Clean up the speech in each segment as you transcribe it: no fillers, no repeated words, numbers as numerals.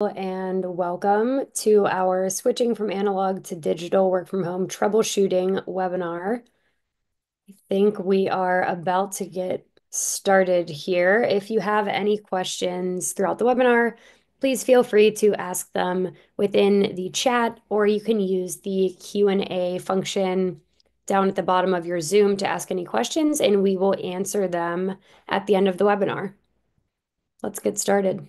And welcome to our Switching from Analog to Digital Work from Home Troubleshooting webinar. I think we are about to get started here. If you have any questions throughout the webinar, please feel free to ask them within the chat, or you can use the Q&A function down at the bottom of your Zoom to ask any questions, and we will answer them at the end of the webinar. Let's get started.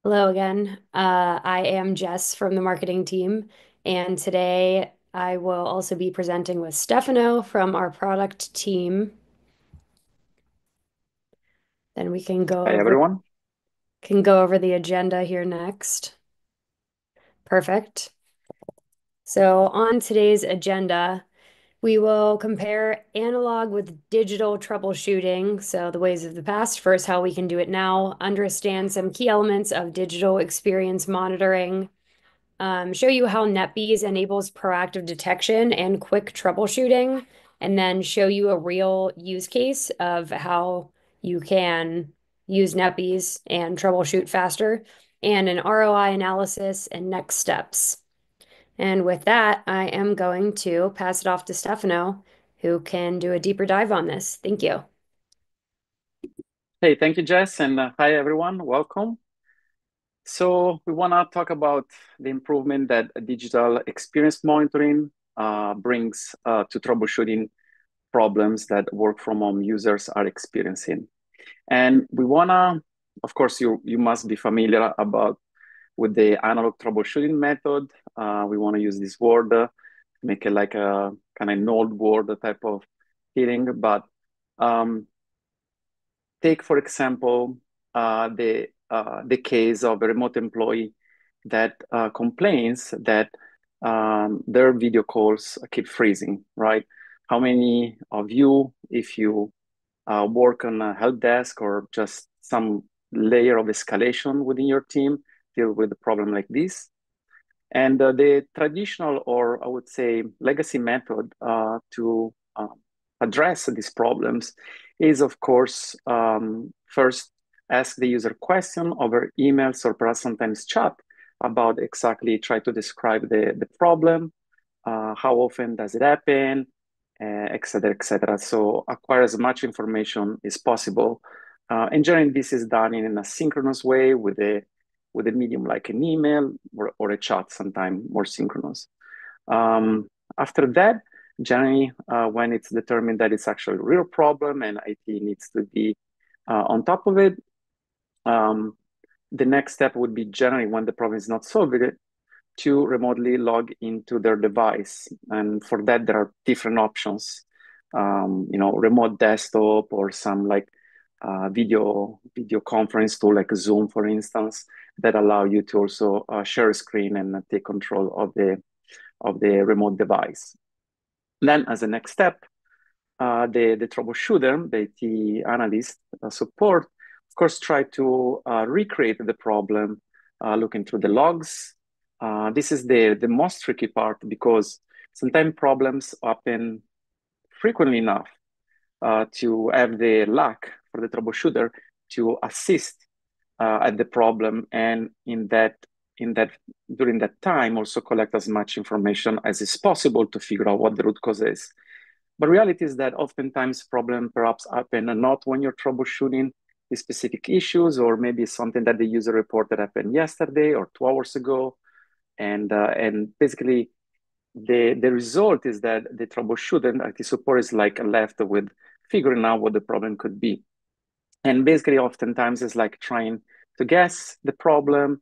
Hello again. I am Jess from the marketing team, and today I will also be presenting with Stefano from our product team. Then we Hi, everyone. can go over the agenda here next. Perfect. So on today's agenda, we will compare analog with digital troubleshooting, so the ways of the past, first how we can do it now, understand some key elements of digital experience monitoring, show you how NetBees enables proactive detection and quick troubleshooting, and then show you a real use case of how you can use NetBees and troubleshoot faster, and an ROI analysis and next steps. And with that, I am going to pass it off to Stefano, who can do a deeper dive on this. Thank you. Hey, thank you, Jess, and hi, everyone. Welcome. So we want to talk about the improvement that digital experience monitoring brings to troubleshooting problems that work from home users are experiencing. And we want to, of course, you must be familiar about with the analog troubleshooting method. We want to use this word, make it like a kind of an old word type of feeling, but um, take, for example, the case of a remote employee that complains that their video calls keep freezing, right? How many of you, if you work on a help desk or just some layer of escalation within your team, deal with a problem like this? And the traditional, or I would say legacy method to address these problems is, of course, first ask the user question over emails or perhaps sometimes chat about exactly try to describe the problem, how often does it happen, et cetera, et cetera. So acquire as much information as possible. And generally, this is done in an asynchronous way with a medium like an email or a chat, sometime more synchronous. After that, generally, when it's determined that it's actually a real problem and IT needs to be on top of it, the next step would be generally when the problem is not solved, to remotely log into their device. And for that, there are different options, remote desktop or some like video conference tool like Zoom, for instance, that allow you to also share a screen and take control of the remote device. Then, as a next step, the troubleshooter, the IT analyst support, of course, try to recreate the problem, looking through the logs. This is the most tricky part because sometimes problems happen frequently enough to have the luck for the troubleshooter to assist at the problem, and in that during that time also collect as much information as is possible to figure out what the root cause is. But reality is that oftentimes problems perhaps happen not when you're troubleshooting the specific issues, or maybe something that the user reported happened yesterday or 2 hours ago, and basically the result is that the troubleshooter and IT support is like left with figuring out what the problem could be. And basically, oftentimes it's like trying to guess the problem,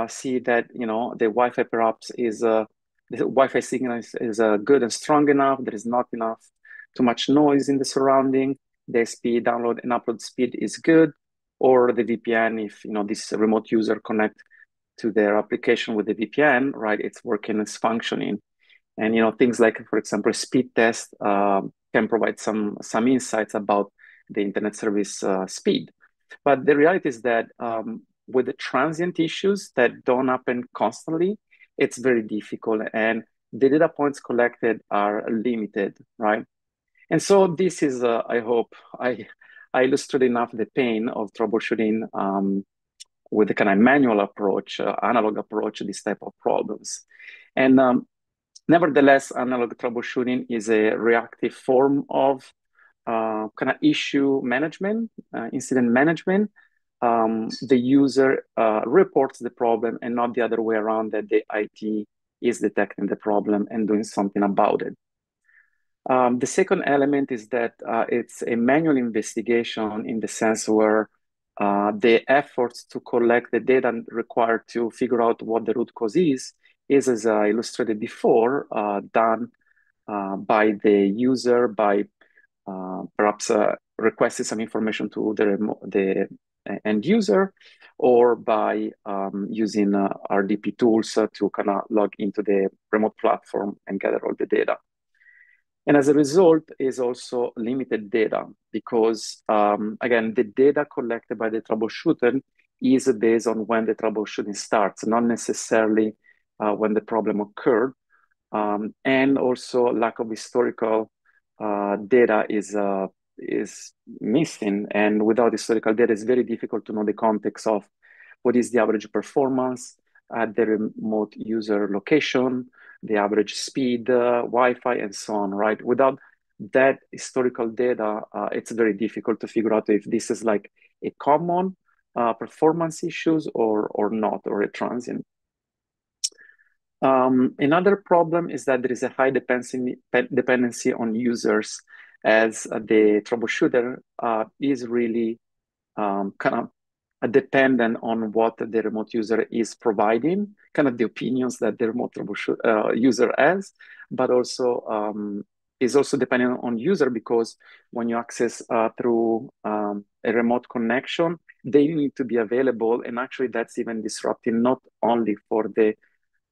see that the Wi-Fi perhaps is the Wi-Fi signal is good and strong enough. There is not enough too much noise in the surrounding. The speed, download and upload speed is good, or the VPN. If this remote user connect to their application with the VPN, right? It's working, it's functioning, and things like, for example, speed test can provide some insights about the internet service speed. But the reality is that with the transient issues that don't happen constantly, it's very difficult, and the data points collected are limited, right? And so this is, I hope, I illustrate enough the pain of troubleshooting with the kind of manual approach, analog approach to this type of problems. And nevertheless, analog troubleshooting is a reactive form of kind of issue management, incident management. The user reports the problem and not the other way around, that the IT is detecting the problem and doing something about it. The second element is that it's a manual investigation in the sense where the efforts to collect the data required to figure out what the root cause is, as I illustrated before, done by the user, by perhaps requesting some information to the end user, or by using RDP tools to kind of log into the remote platform and gather all the data. And as a result is also limited data because, again, the data collected by the troubleshooter is based on when the troubleshooting starts, not necessarily when the problem occurred. And also lack of historical data is missing. And without historical data, it's very difficult to know the context of what is the average performance at the remote user location, the average speed, Wi-Fi, and so on, right? Without that historical data, it's very difficult to figure out if this is like a common performance issues or not, or a transient. Another problem is that there is a high dependency on users, as the troubleshooter is really kind of dependent on what the remote user is providing, kind of the opinions that the remote user has, but also is also dependent on user, because when you access through a remote connection, they need to be available. And actually that's even disrupting not only for the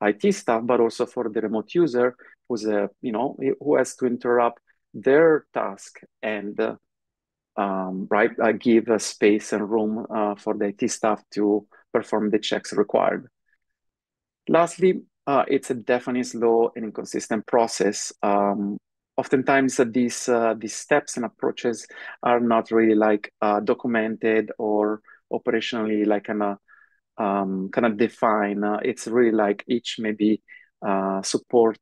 IT staff, but also for the remote user who's who has to interrupt their task and give space and room for the IT staff to perform the checks required. Lastly, it's a definitely slow and inconsistent process. Oftentimes, these steps and approaches are not really like documented or operationally like kind of define. It's really like each maybe support.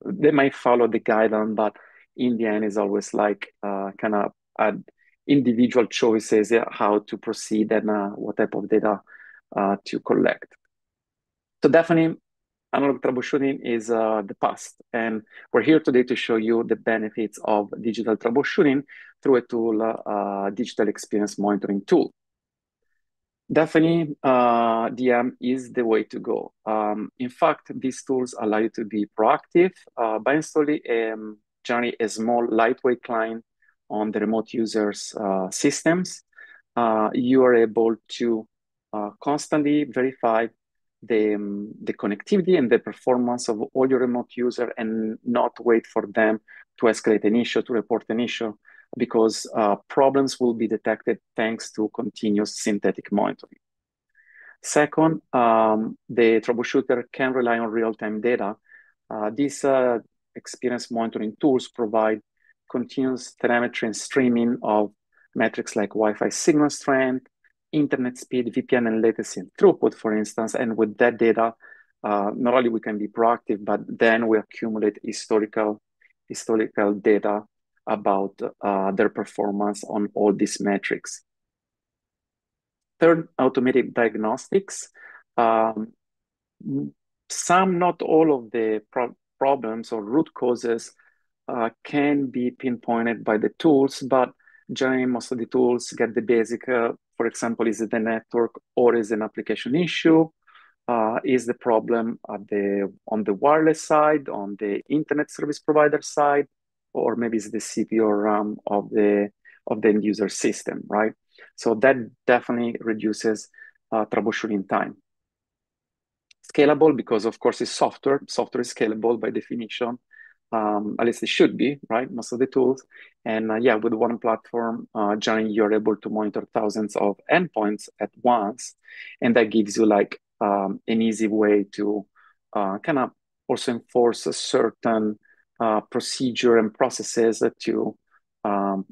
They might follow the guideline, but in the end, is always like kind of individual choices, how to proceed and what type of data to collect. So definitely, analog troubleshooting is the past, and we're here today to show you the benefits of digital troubleshooting through a tool, digital experience monitoring tool. Definitely, DM is the way to go. In fact, these tools allow you to be proactive by installing generally a small, lightweight client on the remote users' systems. You are able to constantly verify the connectivity and the performance of all your remote users, and not wait for them to escalate an issue, to report an issue, because problems will be detected thanks to continuous synthetic monitoring. Second, the troubleshooter can rely on real-time data. These experience monitoring tools provide continuous telemetry and streaming of metrics like Wi-Fi signal strength, internet speed, VPN, and latency and throughput, for instance. And with that data, not only we can be proactive, but then we accumulate historical data about their performance on all these metrics. Third, automated diagnostics. Some, not all of the problems or root causes can be pinpointed by the tools, but generally most of the tools get the basic, for example, is it the network or is it an application issue? Is the problem on the wireless side, on the internet service provider side, or maybe it's the CPU or RAM of the end user system, right? So that definitely reduces troubleshooting time. Scalable, because of course it's software. Software is scalable by definition. At least it should be, right? Most of the tools. And yeah, with one platform, generally you're able to monitor thousands of endpoints at once. And that gives you like an easy way to kind of also enforce a certain procedure and processes to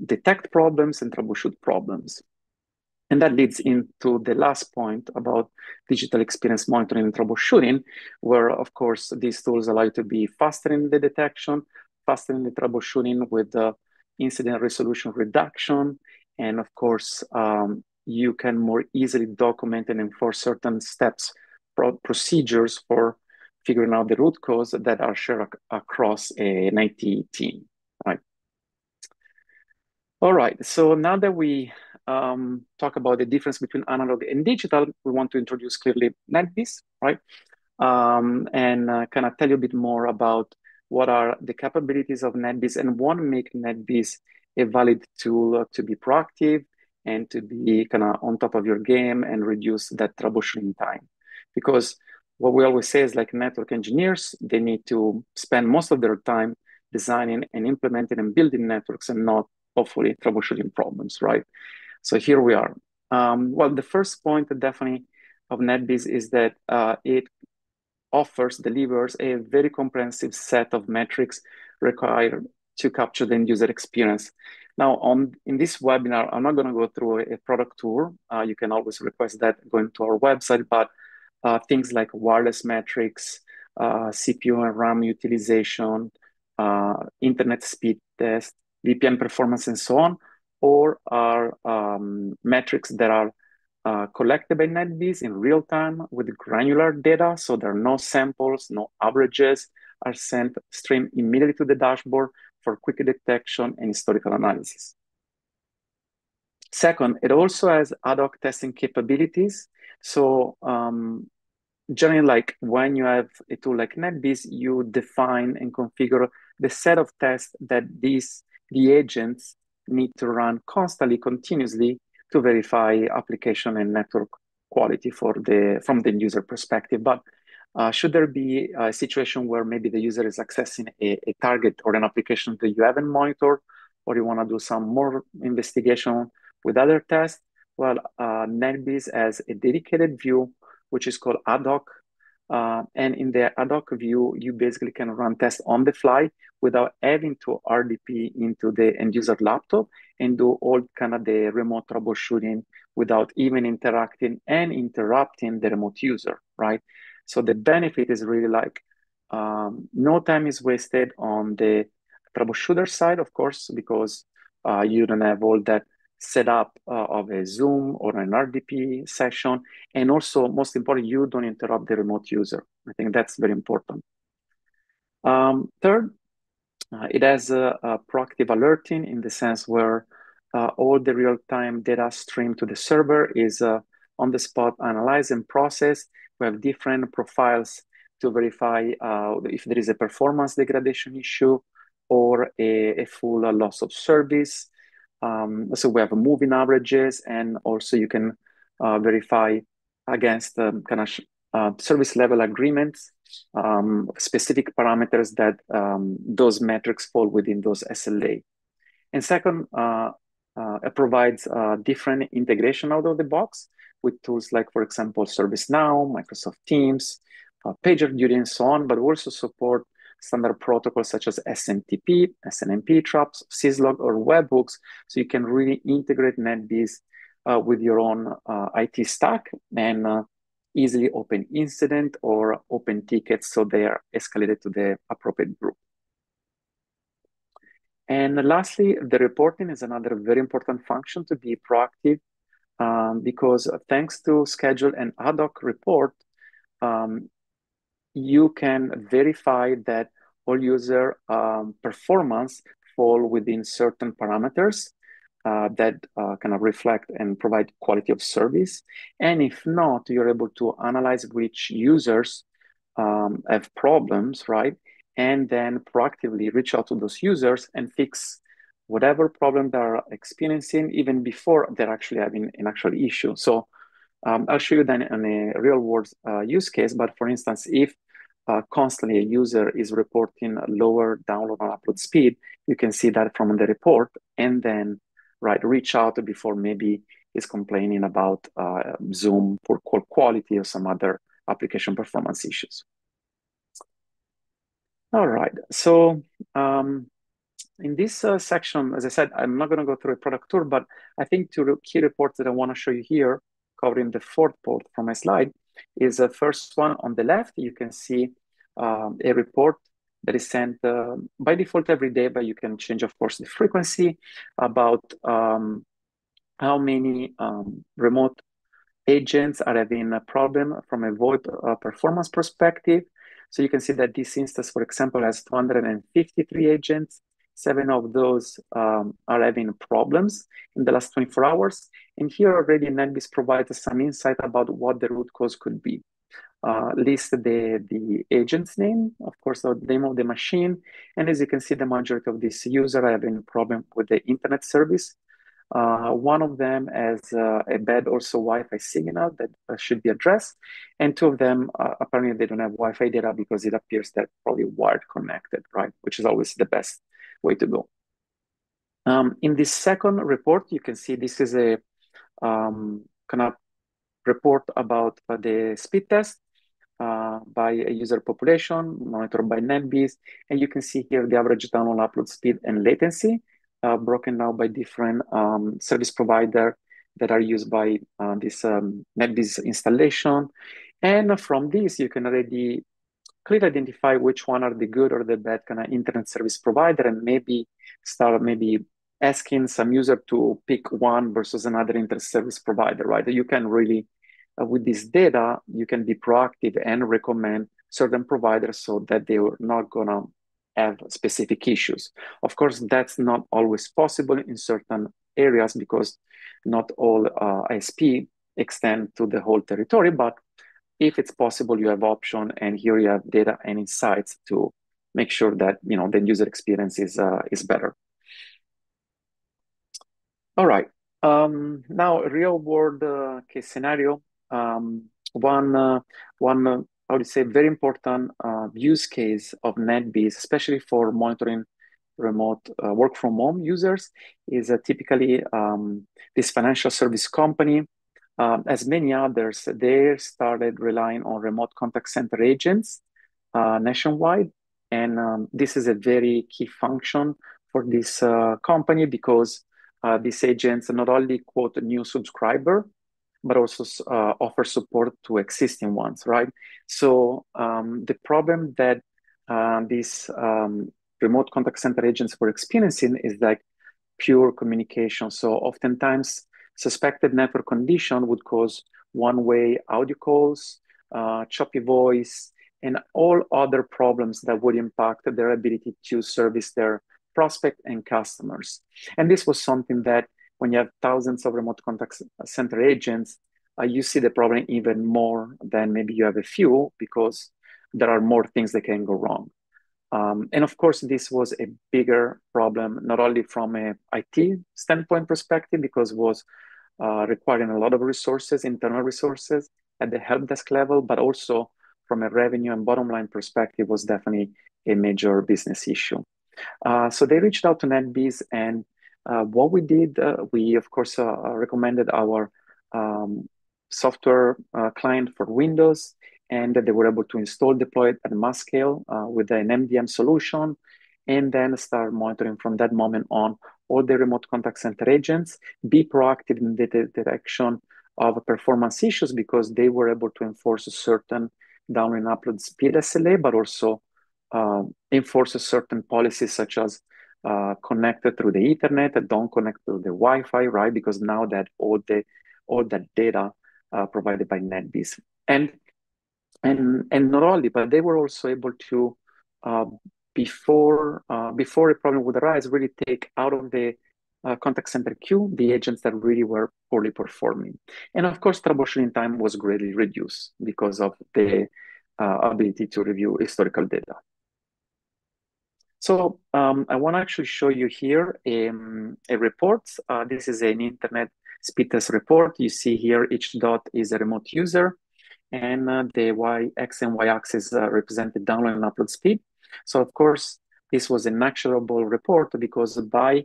detect problems and troubleshoot problems. And that leads into the last point about digital experience monitoring and troubleshooting, where, of course, these tools allow you to be faster in the detection, faster in the troubleshooting with the incident resolution reduction. And of course, you can more easily document and enforce certain steps, procedures for figuring out the root cause that are shared across an IT team, right? All right, so now that we talk about the difference between analog and digital, we want to introduce clearly NetBees, right? And kind of tell you a bit more about what are the capabilities of NetBees and what make NetBees a valid tool to be proactive and to be kind of on top of your game and reduce that troubleshooting time. Because what we always say is like network engineers, they need to spend most of their time designing and implementing and building networks and not hopefully troubleshooting problems, right? So here we are. Well, the first point definitely of NetBees is that it delivers a very comprehensive set of metrics required to capture the end user experience. Now, in this webinar, I'm not going to go through a product tour. You can always request that going to our website, but things like wireless metrics, CPU and RAM utilization, internet speed test, VPN performance, and so on, or are metrics that are collected by NetBees in real time with granular data. So there are no samples, no averages are sent stream immediately to the dashboard for quick detection and historical analysis. Second, it also has ad hoc testing capabilities. So generally, like when you have a tool like NetBees, you define and configure the set of tests that the agents need to run constantly, continuously to verify application and network quality from the user perspective. But should there be a situation where maybe the user is accessing a target or an application that you haven't monitored, or you want to do some more investigation with other tests, well, NetBees has a dedicated view which is called ad hoc. And in the ad hoc view, you basically can run tests on the fly without having to RDP into the end user laptop and do all kind of the remote troubleshooting without even interacting and interrupting the remote user, right? So the benefit is really like no time is wasted on the troubleshooter side, of course, because you don't have all that setup of a Zoom or an RDP session. And also, most important, you don't interrupt the remote user. I think that's very important. Third, it has a proactive alerting in the sense where all the real-time data streamed to the server is on the spot analyzed and processed. We have different profiles to verify if there is a performance degradation issue or a full loss of service. So we have moving averages, and also you can verify against kind of service level agreements, specific parameters that those metrics fall within those SLA. And second, it provides different integration out of the box with tools like, for example, ServiceNow, Microsoft Teams, PagerDuty, and so on, but also support standard protocols such as SMTP, SNMP traps, syslog, or webhooks, so you can really integrate NetBees with your own IT stack and easily open incident or open tickets so they are escalated to the appropriate group. And lastly, the reporting is another very important function to be proactive because thanks to schedule and ad hoc report, you can verify that all user performance fall within certain parameters that kind of reflect and provide quality of service. And if not, you're able to analyze which users have problems, right? And then proactively reach out to those users and fix whatever problem they're experiencing even before they're actually having an actual issue. So I'll show you then in a real world use case, but for instance, if constantly a user is reporting lower download and upload speed, you can see that from the report and then reach out before maybe he's complaining about Zoom poor call quality or some other application performance issues. All right. So in this section, as I said, I'm not going to go through a product tour, but I think two key reports that I want to show you here, covering the fourth part from my slide, is the first one on the left. You can see a report that is sent by default every day, but you can change, of course, the frequency about how many remote agents are having a problem from a VoIP performance perspective. So you can see that this instance, for example, has 253 agents. 7 of those are having problems in the last 24 hours. And here already NetBees provides some insight about what the root cause could be. List the agent's name, of course, the name of the machine. And as you can see, the majority of these users are having a problem with the internet service. One of them has a bad also Wi-Fi signal that should be addressed. And two of them, apparently they don't have Wi-Fi data because it appears that probably wired connected, right? Which is always the best way to go. In this second report, you can see this is a kind of report about the speed test by a user population monitored by NetBees. And you can see here the average download upload speed and latency broken down by different service provider that are used by this NetBees installation. And from this, you can already clearly identify which one are the good or the bad kind of internet service provider and maybe start asking some user to pick one versus another internet service provider, right? You can really with this data, you can be proactive and recommend certain providers so that they are not going to have specific issues. Of course, that's not always possible in certain areas because not all ISP extend to the whole territory, but if it's possible, you have option, and here you have data and insights to make sure that the user experience is better. All right. Now, real world case scenario. One I would say very important use case of NetBees, especially for monitoring remote work from home users, is typically this financial service company. As many others, they started relying on remote contact center agents nationwide. And this is a very key function for this company because these agents not only quote a new subscriber, but also offer support to existing ones, right? So the problem that these remote contact center agents were experiencing is like pure communication. So oftentimes suspected network condition would cause one-way audio calls, choppy voice, and all other problems that would impact their ability to service their prospect and customers. And this was something that when you have thousands of remote contact center agents, you see the problem even more than maybe you have a few because there are more things that can go wrong. And of course, this was a bigger problem, not only from a IT standpoint perspective, because it was requiring a lot of resources, internal resources at the help desk level, but also from a revenue and bottom line perspective was definitely a major business issue. So they reached out to NetBees, and what we did, we of course recommended our software client for Windows, and they were able to install, deploy it at mass scale with an MDM solution, and then start monitoring from that moment on all the remote contact center agents, be proactive in the detection of performance issues because they were able to enforce a certain download and upload speed SLA, but also enforce a certain policies such as connected through the Ethernet, don't connect to the Wi-Fi, right? Because now that all that data provided by NetBees. And not only, but they were also able to before a problem would arise, really take out of the contact center queue the agents that really were poorly performing. And of course, troubleshooting time was greatly reduced because of the ability to review historical data. So I want to actually show you here a report. This is an internet speed test report. You see here each dot is a remote user, and the X and Y axis represent the download and upload speed. So of course, this was an actionable report because by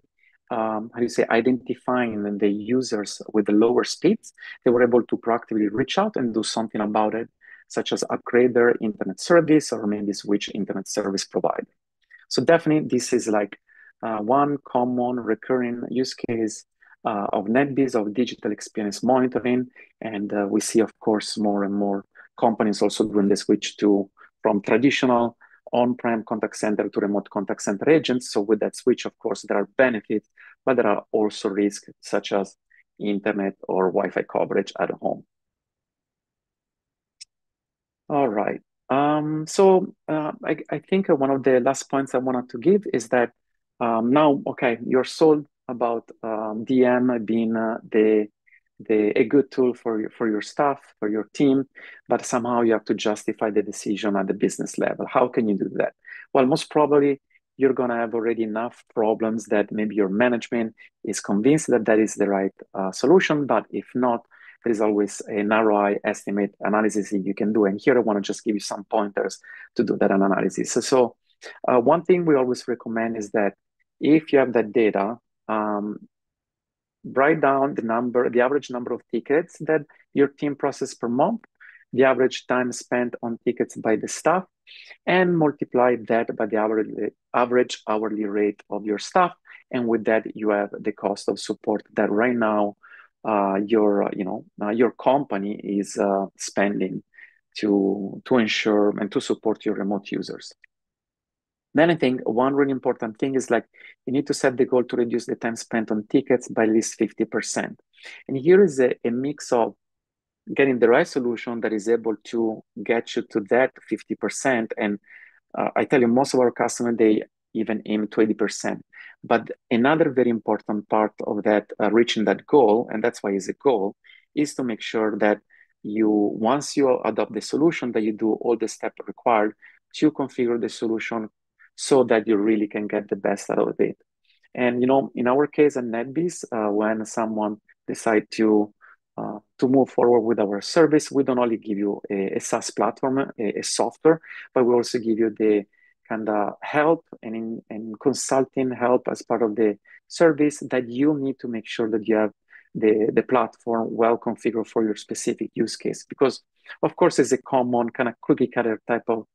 identifying the users with the lower speeds, they were able to proactively reach out and do something about it, such as upgrade their internet service or maybe switch internet service provider. So definitely this is like one common recurring use case of NetBees, of digital experience monitoring. And we see, of course, more and more companies also doing the switch to from traditional on-prem contact center to remote contact center agents. So with that switch, of course, there are benefits, but there are also risks such as internet or Wi-Fi coverage at home. All right. I think one of the last points I wanted to give is that now, okay, you're sold about DM being a good tool for your staff, for your team, but somehow you have to justify the decision at the business level. How can you do that? Well, most probably you're gonna have already enough problems that maybe your management is convinced that that is the right solution, but if not, there is always an ROI estimate analysis that you can do. And here I want to just give you some pointers to do that analysis. One thing we always recommend is that if you have that data, write down the average number of tickets that your team processes per month, the average time spent on tickets by the staff, and multiply that by the average hourly rate of your staff. And with that, you have the cost of support that right now your company is spending to ensure and to support your remote users. Then I think one really important thing is like you need to set the goal to reduce the time spent on tickets by at least 50%. And here is a mix of getting the right solution that is able to get you to that 50%. And I tell you, most of our customers, they even aim 20%. But another very important part of that, reaching that goal, and that's why it's a goal, is to make sure that once you adopt the solution, that you do all the steps required to configure the solution so that you really can get the best out of it. And in our case at NetBees, when someone decide to move forward with our service, we don't only give you a SaaS platform, a software, but we also give you the kind of help and consulting help as part of the service that you need to make sure that you have the platform well configured for your specific use case. Because of course, it's a common kind of cookie cutter type of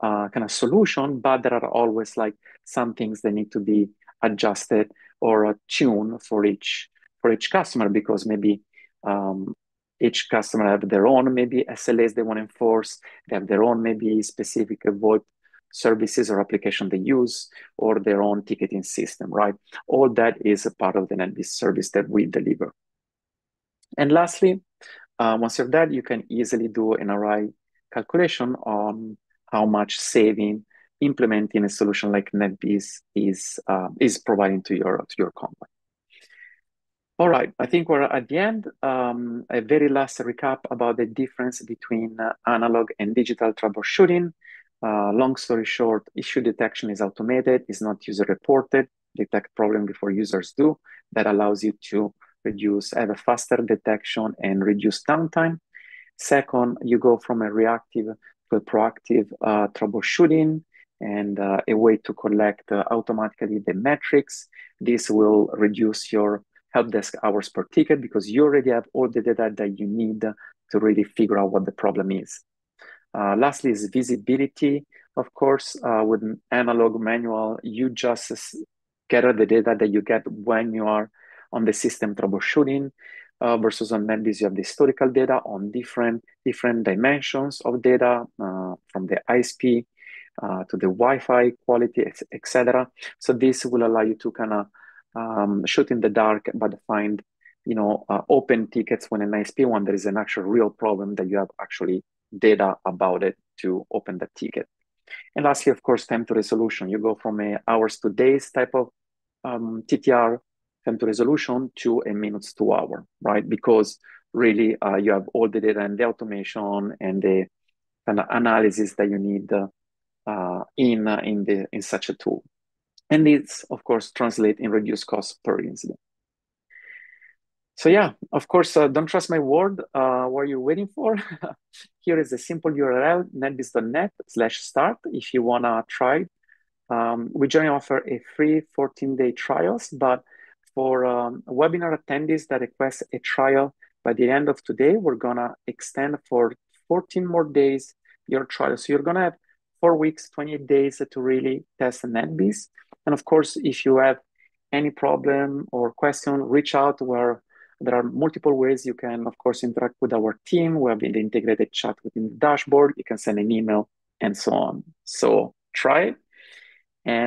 kind of solution, but there are always like some things that need to be adjusted or tuned for each customer because maybe each customer have their own maybe SLAs they want to enforce. They have their own maybe specific VoIP services or application they use or their own ticketing system, right? All that is a part of the NetBees service that we deliver. And lastly, once you're done, you can easily do an ROI calculation on how much saving implementing a solution like NetBees is providing to your company. All right, I think we're at the end. A very last recap about the difference between analog and digital troubleshooting. Long story short, issue detection is automated, is not user reported, detect problem before users do. That allows you to have a faster detection and reduce downtime. Second, you go from a reactive to a proactive troubleshooting and a way to collect automatically the metrics. This will reduce your help desk hours per ticket because you already have all the data that you need to really figure out what the problem is. Lastly is visibility. Of course, with analog manual, you just gather the data that you get when you are on the system troubleshooting versus on NetBees, you have the historical data on different dimensions of data from the ISP to the Wi-Fi quality, etc. So this will allow you to kind of shoot in the dark, but find open tickets when an ISP one there is an actual real problem that you have actually data about it to open the ticket. And lastly, of course, time to resolution. You go from a hours to days type of TTR time to resolution to a minutes to hour, right? Because really you have all the data and the automation and the kind of analysis that you need in such a tool. And this, of course, translate in reduced cost per incident. So yeah, of course, don't trust my word. What are you waiting for? Here is a simple URL, netbees.net/start if you want to try. We generally offer a free 14-day trials, but for webinar attendees that request a trial by the end of today, we're gonna extend for 14 more days your trial. So you're gonna have 4 weeks, 28 days to really test NetBeans. And of course, if you have any problem or question, reach out where there are multiple ways you can, of course, interact with our team. We have the integrated chat within the dashboard. You can send an email and so on. So try it. And